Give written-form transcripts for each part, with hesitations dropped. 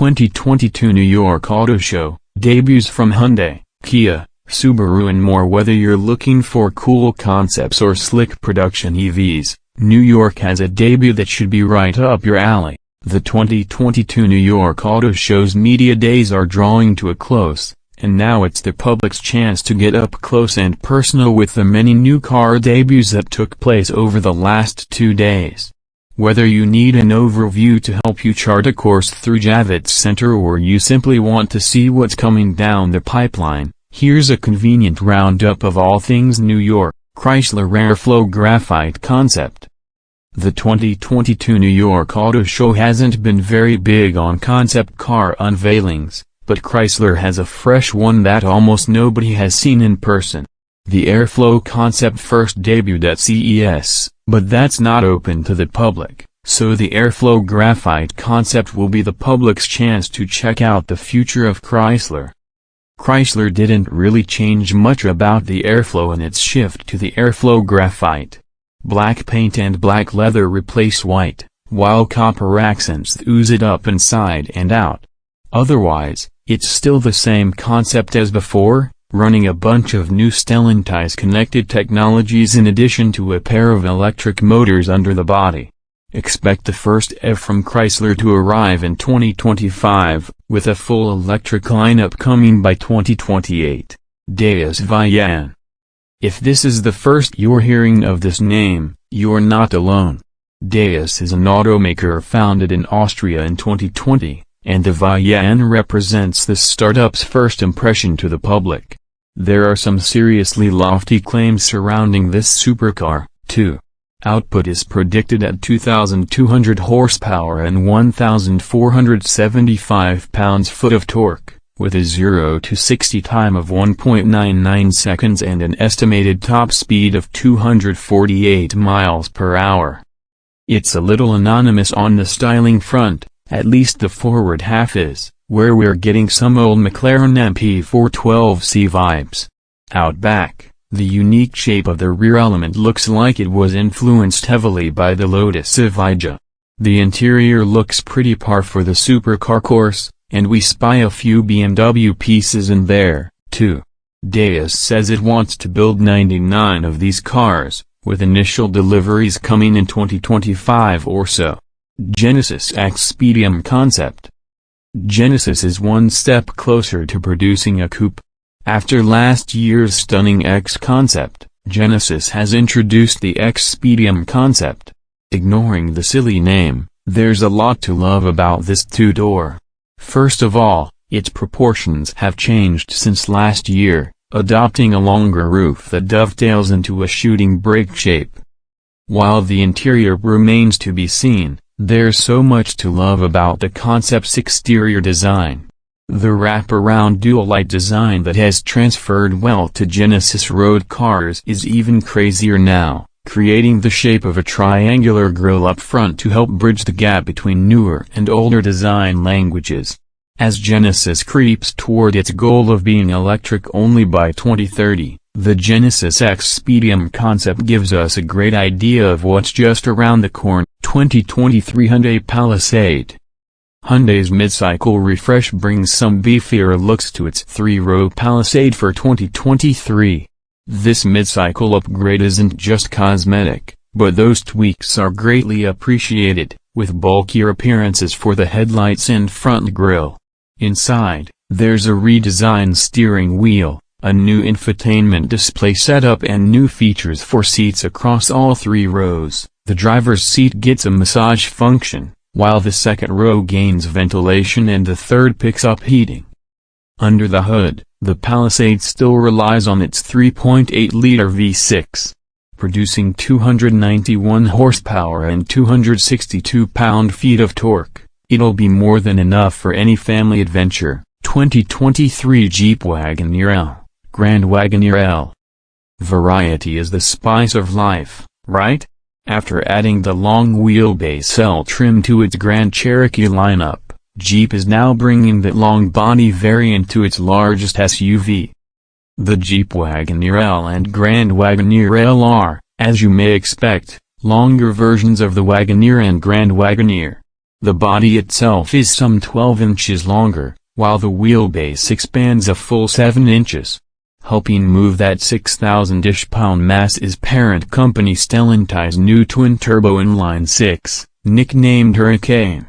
2022 New York Auto Show, debuts from Hyundai, Kia, Subaru and more. Whether you're looking for cool concepts or slick production EVs, New York has a debut that should be right up your alley. The 2022 New York Auto Show's media days are drawing to a close, and now it's the public's chance to get up close and personal with the many new car debuts that took place over the last 2 days. Whether you need an overview to help you chart a course through Javits Center or you simply want to see what's coming down the pipeline, here's a convenient roundup of all things New York. Chrysler Airflow Graphite Concept. The 2022 New York Auto Show hasn't been very big on concept car unveilings, but Chrysler has a fresh one that almost nobody has seen in person. The Airflow concept first debuted at CES, but that's not open to the public, so the Airflow Graphite concept will be the public's chance to check out the future of Chrysler. Chrysler didn't really change much about the Airflow in its shift to the Airflow Graphite. Black paint and black leather replace white, while copper accents ooze it up inside and out. Otherwise, it's still the same concept as before, running a bunch of new Stellantis connected technologies in addition to a pair of electric motors under the body. Expect the first EV from Chrysler to arrive in 2025, with a full electric lineup coming by 2028. Deus Vian. If this is the first you're hearing of this name, you're not alone. Deus is an automaker founded in Austria in 2020, and the Vian represents the startup's first impression to the public. There are some seriously lofty claims surrounding this supercar, too. Output is predicted at 2,200 horsepower and 1,475 pounds-foot of torque, with a 0 to 60 time of 1.99 seconds and an estimated top speed of 248 miles per hour. It's a little anonymous on the styling front, at least the forward half is, where we're getting some old McLaren MP412C vibes. Out back, the unique shape of the rear element looks like it was influenced heavily by the Lotus Evija. The interior looks pretty par for the supercar course, and we spy a few BMW pieces in there, too. Deus says it wants to build 99 of these cars, with initial deliveries coming in 2025 or so. Genesis Expedium Concept. Genesis is one step closer to producing a coupe. After last year's stunning X concept, Genesis has introduced the Expedium concept. Ignoring the silly name, there's a lot to love about this two-door. First of all, its proportions have changed since last year, adopting a longer roof that dovetails into a shooting brake shape. While the interior remains to be seen, there's so much to love about the concept's exterior design. The wraparound dual-light design that has transferred well to Genesis road cars is even crazier now, creating the shape of a triangular grille up front to help bridge the gap between newer and older design languages. As Genesis creeps toward its goal of being electric only by 2030, the Genesis Expedium concept gives us a great idea of what's just around the corner. 2023 Hyundai Palisade. Hyundai's mid-cycle refresh brings some beefier looks to its 3-row Palisade for 2023. This mid-cycle upgrade isn't just cosmetic, but those tweaks are greatly appreciated, with bulkier appearances for the headlights and front grille. Inside, there's a redesigned steering wheel, a new infotainment display setup and new features for seats across all 3 rows. The driver's seat gets a massage function, while the second row gains ventilation and the third picks up heating. Under the hood, the Palisade still relies on its 3.8-liter V6. Producing 291 horsepower and 262 pound-feet of torque, it'll be more than enough for any family adventure. 2023 Jeep Wagoneer L, Grand Wagoneer L. Variety is the spice of life, right? After adding the long wheelbase L trim to its Grand Cherokee lineup, Jeep is now bringing that long body variant to its largest SUV. The Jeep Wagoneer L and Grand Wagoneer L are, as you may expect, longer versions of the Wagoneer and Grand Wagoneer. The body itself is some 12 inches longer, while the wheelbase expands a full 7 inches. Helping move that 6,000-ish pound mass is parent company Stellantis' new twin-turbo inline-6, nicknamed Hurricane.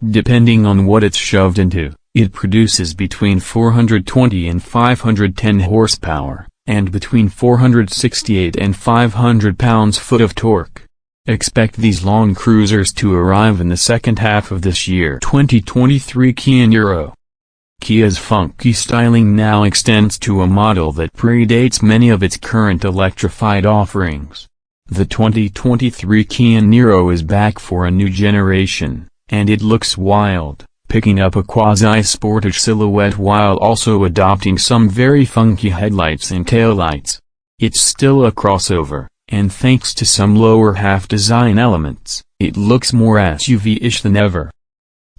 Depending on what it's shoved into, it produces between 420 and 510 horsepower, and between 468 and 500 pounds-foot of torque. Expect these long cruisers to arrive in the second half of this year. 2023 Kia Niro. Kia's funky styling now extends to a model that predates many of its current electrified offerings. The 2023 Kia Niro is back for a new generation, and it looks wild, picking up a quasi-sportish silhouette while also adopting some very funky headlights and taillights. It's still a crossover, and thanks to some lower half design elements, it looks more SUV-ish than ever.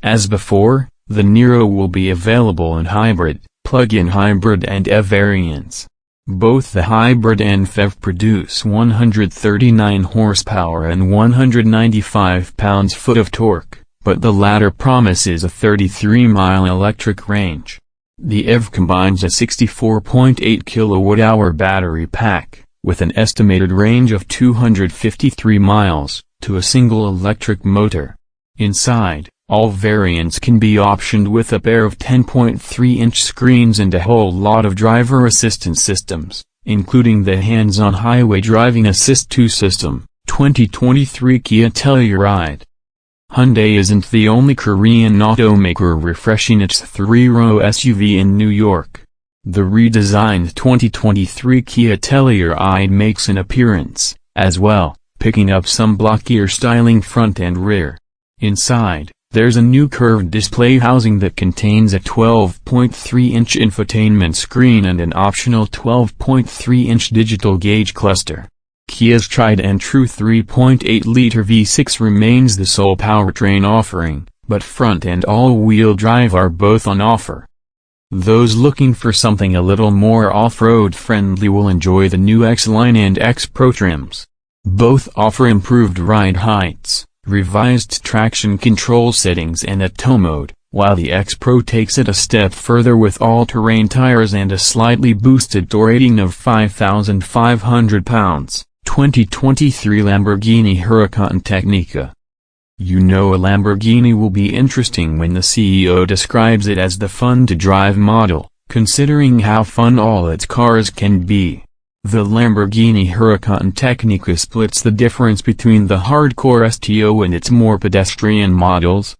As before, the Niro will be available in hybrid, plug-in hybrid and EV variants. Both the hybrid and PHEV produce 139 horsepower and 195 pounds-foot of torque, but the latter promises a 33-mile electric range. The EV combines a 64.8 kilowatt-hour battery pack, with an estimated range of 253 miles, to a single electric motor. Inside, all variants can be optioned with a pair of 10.3-inch screens and a whole lot of driver assistance systems, including the hands-on highway driving assist 2 system. 2023 Kia Telluride. Hyundai isn't the only Korean automaker refreshing its 3-row SUV in New York. The redesigned 2023 Kia Telluride makes an appearance, as well, picking up some blockier styling front and rear. Inside, there's a new curved display housing that contains a 12.3-inch infotainment screen and an optional 12.3-inch digital gauge cluster. Kia's tried-and-true 3.8-liter V6 remains the sole powertrain offering, but front and all-wheel drive are both on offer. Those looking for something a little more off-road friendly will enjoy the new X-Line and X-Pro trims. Both offer improved ride heights, revised traction control settings and a tow mode, while the X-Pro takes it a step further with all-terrain tires and a slightly boosted tow rating of 5,500 pounds. 2023 Lamborghini Huracan Tecnica. You know a Lamborghini will be interesting when the CEO describes it as the fun-to-drive model, considering how fun all its cars can be. The Lamborghini Huracan Tecnica splits the difference between the hardcore STO and its more pedestrian models.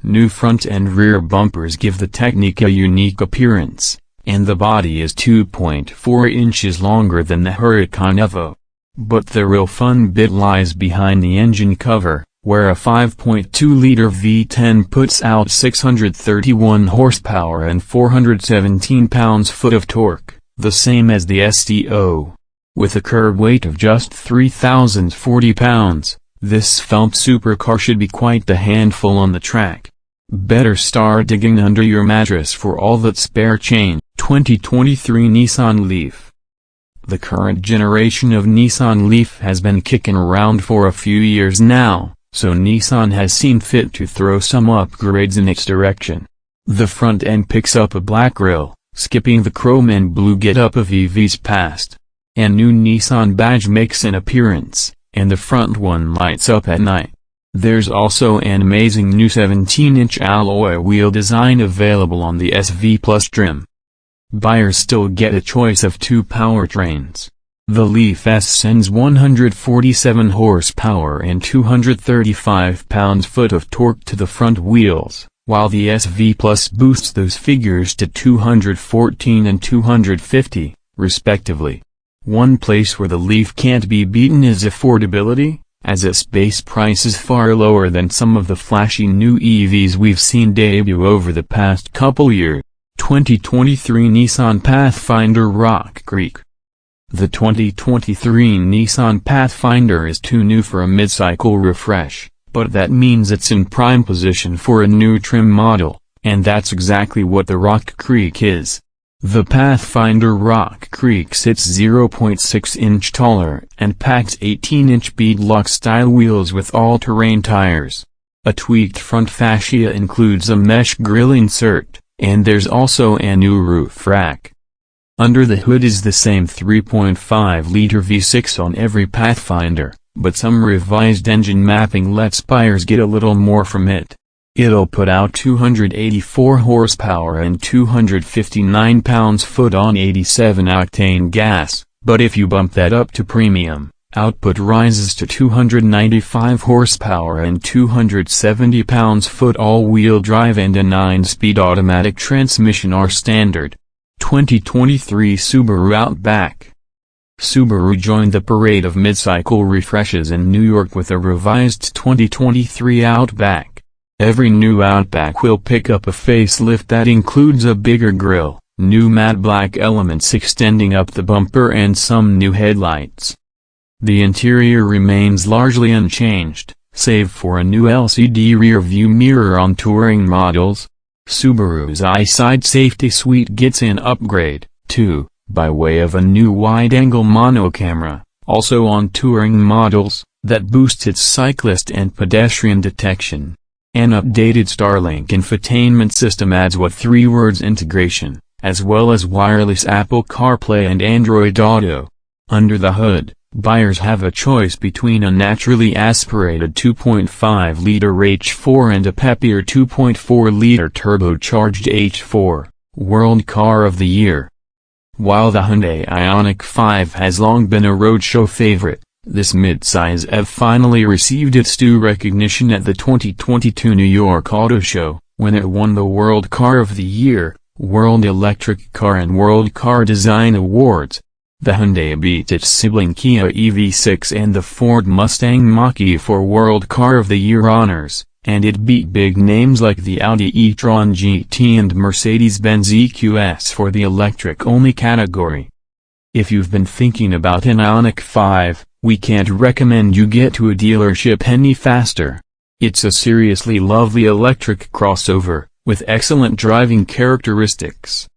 New front and rear bumpers give the Tecnica a unique appearance, and the body is 2.4 inches longer than the Huracan Evo. But the real fun bit lies behind the engine cover, where a 5.2-liter V10 puts out 631 horsepower and 417 pounds-foot of torque, the same as the STO. With a curb weight of just 3,040 pounds, this svelte supercar should be quite the handful on the track. Better start digging under your mattress for all that spare change. 2023 Nissan Leaf. The current generation of Nissan Leaf has been kicking around for a few years now, so Nissan has seen fit to throw some upgrades in its direction. The front end picks up a black grille, skipping the chrome and blue get-up of EVs past. A new Nissan badge makes an appearance, and the front one lights up at night. There's also an amazing new 17-inch alloy wheel design available on the SV Plus trim. Buyers still get a choice of 2 powertrains. The Leaf S sends 147 horsepower and 235 pounds-foot of torque to the front wheels, while the SV Plus boosts those figures to 214 and 250, respectively. One place where the Leaf can't be beaten is affordability, as its base price is far lower than some of the flashy new EVs we've seen debut over the past couple years. 2023 Nissan Pathfinder Rock Creek. The 2023 Nissan Pathfinder is too new for a mid-cycle refresh, but that means it's in prime position for a new trim model, and that's exactly what the Rock Creek is. The Pathfinder Rock Creek sits 0.6 inch taller and packs 18-inch beadlock-style wheels with all-terrain tires. A tweaked front fascia includes a mesh grille insert, and there's also a new roof rack. Under the hood is the same 3.5-liter V6 on every Pathfinder, but some revised engine mapping lets buyers get a little more from it. It'll put out 284 horsepower and 259 pounds-foot on 87-octane gas, but if you bump that up to premium, output rises to 295 horsepower and 270 pounds-foot all-wheel drive, and a 9-speed automatic transmission are standard. 2023 Subaru Outback. Subaru joined the parade of mid-cycle refreshes in New York with a revised 2023 Outback. Every new Outback will pick up a facelift that includes a bigger grille, new matte black elements extending up the bumper, and some new headlights. The interior remains largely unchanged, save for a new LCD rear-view mirror on touring models. Subaru's iSide Safety Suite gets an upgrade, too, by way of a new wide-angle mono camera, also on touring models, that boosts its cyclist and pedestrian detection. An updated Starlink infotainment system adds 3 words integration, as well as wireless Apple CarPlay and Android Auto. Under the hood, buyers have a choice between a naturally aspirated 2.5-liter H4 and a peppier 2.4-liter turbocharged H4, World Car of the Year. While the Hyundai Ioniq 5 has long been a roadshow favorite, this midsize EV finally received its due recognition at the 2022 New York Auto Show, when it won the World Car of the Year, World Electric Car and World Car Design Awards. The Hyundai beat its sibling Kia EV6 and the Ford Mustang Mach-E for World Car of the Year honors, and it beat big names like the Audi e-tron GT and Mercedes-Benz EQS for the electric-only category. If you've been thinking about an Ioniq 5, we can't recommend you get to a dealership any faster. It's a seriously lovely electric crossover, with excellent driving characteristics.